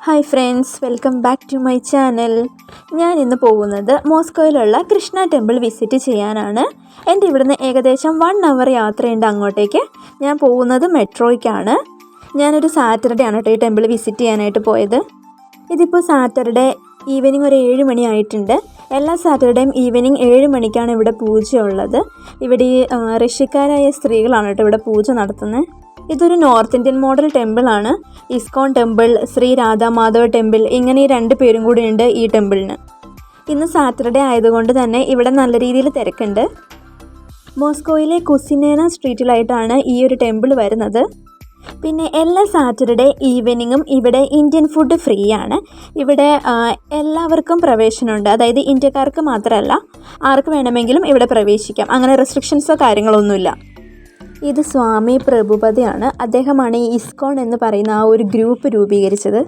Hi friends, welcome back to my channel. ഞാൻ ഇന്ന് പോകുന്നത് മോസ്കോയിലുള്ള കൃഷ്ണ ടെമ്പിൾ വിസിറ്റ് ചെയ്യാനാണ്. എൻ്റെ ഇവിടുന്ന് ഏകദേശം 1 അവർ യാത്രയുണ്ട് അങ്ങോട്ടേക്ക്. ഞാൻ പോകുന്നത് മെട്രോയ്ക്കാണ്. ഞാനൊരു സാറ്റർഡേ ആണ് കേട്ടോ ഈ ടെമ്പിൾ വിസിറ്റ് ചെയ്യാനായിട്ട് പോയത്. ഇതിപ്പോൾ സാറ്റർഡേ ഈവനിങ് ഒരു 7 മണി ആയിട്ടുണ്ട്. എല്ലാ സാറ്റർഡേയും ഈവനിങ് 7 മണിക്കാണ് ഇവിടെ പൂജയുള്ളത്. ഇവിടെ ഈ റഷ്യക്കാരായ സ്ത്രീകളാണ് കേട്ടോ ഇവിടെ പൂജ നടത്തുന്നത്. ഇതൊരു നോർത്ത് ഇന്ത്യൻ മോഡൽ ടെമ്പിളാണ്. ISKCON temple, Shri Radhamadhav temple, ഇങ്ങനെ ഈ 2 പേരും കൂടി ഉണ്ട് ഈ ടെമ്പിളിന്. ഇന്ന് സാറ്റർഡേ ആയതുകൊണ്ട് തന്നെ ഇവിടെ നല്ല രീതിയിൽ തിരക്കുണ്ട്. മോസ്കോയിലെ കുസിനേന സ്ട്രീറ്റിലായിട്ടാണ് ഈ ഒരു ടെമ്പിൾ വരുന്നത്. പിന്നെ എല്ലാ സാറ്റർഡേ ഈവനിങ്ങും ഇവിടെ ഇന്ത്യൻ ഫുഡ് ഫ്രീ ആണ്. ഇവിടെ എല്ലാവർക്കും പ്രവേശനമുണ്ട്. അതായത് ഇന്ത്യക്കാർക്ക് മാത്രമല്ല, ആർക്ക് വേണമെങ്കിലും ഇവിടെ പ്രവേശിക്കാം. അങ്ങനെ റെസ്ട്രിക്ഷൻസോ കാര്യങ്ങളൊന്നുമില്ല. ഇത് സ്വാമി പ്രഭുപദയാണ്. അദ്ദേഹമാണ് ഈ ഇസ്കോൺ എന്ന് പറയുന്ന ആ ഒരു ഗ്രൂപ്പ് രൂപീകരിച്ചത്.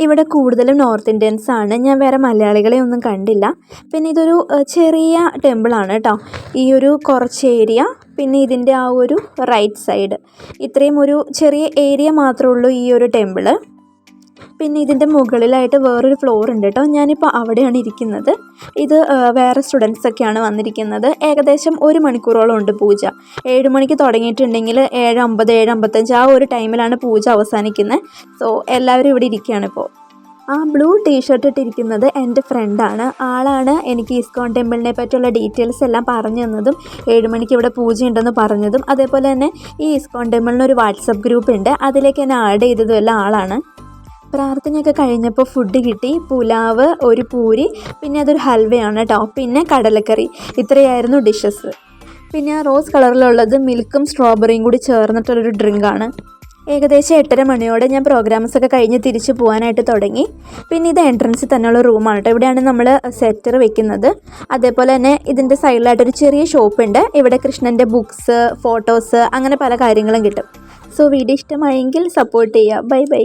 ഇവിടെ കൂടുതലും നോർത്ത് ഇന്ത്യൻസ് ആണ്. ഞാൻ വേറെ മലയാളികളെ ഒന്നും കണ്ടില്ല. പിന്നെ ഇതൊരു ചെറിയ ടെമ്പിളാണ് കേട്ടോ. ഈ ഒരു കുറച്ച് ഏരിയ, പിന്നെ ഇതിൻ്റെ ആ ഒരു റൈറ്റ് സൈഡ്, ഇത്രയും ഒരു ചെറിയ ഏരിയ മാത്രമേ ഉള്ളൂ ഈ ഒരു ടെമ്പിള്. പിന്നെ ഇതിൻ്റെ മുകളിലായിട്ട് വേറൊരു ഫ്ലോർ ഉണ്ട് കേട്ടോ. ഞാനിപ്പോൾ അവിടെയാണ് ഇരിക്കുന്നത്. ഇത് വേറെ സ്റ്റുഡൻസൊക്കെയാണ് വന്നിരിക്കുന്നത്. ഏകദേശം 1 മണിക്കൂറോളം ഉണ്ട് പൂജ. 7 മണിക്ക് തുടങ്ങിയിട്ടുണ്ടെങ്കിൽ 7:50, 7:55 ആ ഒരു ടൈമിലാണ് പൂജ അവസാനിക്കുന്നത്. സോ എല്ലാവരും ഇവിടെ ഇരിക്കുകയാണ് ഇപ്പോൾ. ആ ബ്ലൂ ടീഷർട്ട് ഇട്ടിരിക്കുന്നത് എൻ്റെ ഫ്രണ്ടാണ്. ആളാണ് എനിക്ക് ഇസ്കോൺ ടെമ്പിളിനെ പറ്റിയുള്ള ഡീറ്റെയിൽസ് എല്ലാം പറഞ്ഞു തന്നതും 7 മണിക്ക് ഇവിടെ പൂജയുണ്ടെന്ന് പറഞ്ഞതും. അതേപോലെ തന്നെ ഈ ഇസ്കോൺ ടെമ്പിളിനൊരു വാട്സപ്പ് ഗ്രൂപ്പ് ഉണ്ട്, അതിലേക്ക് എന്നെ ആഡ് ചെയ്തതും എല്ലാം ആളാണ്. പ്രാർത്ഥനയൊക്കെ കഴിഞ്ഞപ്പോൾ ഫുഡ് കിട്ടി. പുലാവ്, ഒരു പൂരി, പിന്നെ അതൊരു ഹൽവയാണ് കേട്ടോ, പിന്നെ കടലക്കറി. ഇത്രയായിരുന്നു ഡിഷസ്. പിന്നെ റോസ് കളറിലുള്ളത് മിൽക്കും സ്ട്രോബെറിയും കൂടി ചേർന്നിട്ടുള്ളൊരു ഡ്രിങ്കാണ്. ഏകദേശം 8:30 മണിയോടെ ഞാൻ പ്രോഗ്രാംസൊക്കെ കഴിഞ്ഞ് തിരിച്ച് പോകാനായിട്ട് തുടങ്ങി. പിന്നെ ഇത് എൻട്രൻസിൽ തന്നെയുള്ള റൂമാണ് കേട്ടോ. ഇവിടെയാണ് നമ്മൾ സെറ്റർ വെക്കുന്നത്. അതേപോലെ തന്നെ ഇതിൻ്റെ സൈഡിലായിട്ടൊരു ചെറിയ ഷോപ്പുണ്ട്. ഇവിടെ കൃഷ്ണൻ്റെ ബുക്സ്, ഫോട്ടോസ്, അങ്ങനെ പല കാര്യങ്ങളും കിട്ടും. സോ വീഡിയോ ഇഷ്ടമായെങ്കിൽ സപ്പോർട്ട് ചെയ്യുക. Bye bye.